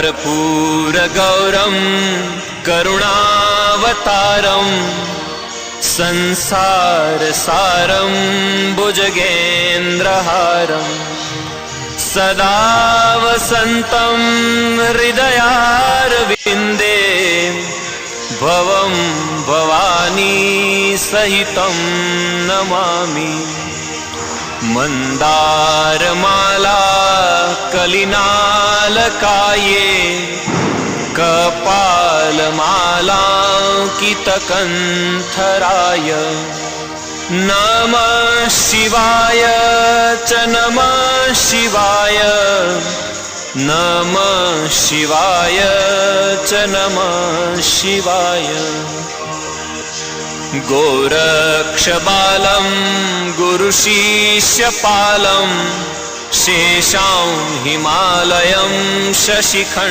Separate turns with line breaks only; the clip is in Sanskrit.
कर्पूरगौरं करुणावतारं संसारसारं भुजगेन्द्रहारं सदा वसन्तं हृदयारविन्दे भवं भवानी सहितं नमामि। मन्दारमाला कलिनालकाये कपालमालाङ्कितकण्ठराय नमः शिवाय च नमः शिवाय नमः शिवाय च नमः शिवाय। गोरक्षबालं गुरुशिष्यपालं शेषां हिमालयं शशिखण्डं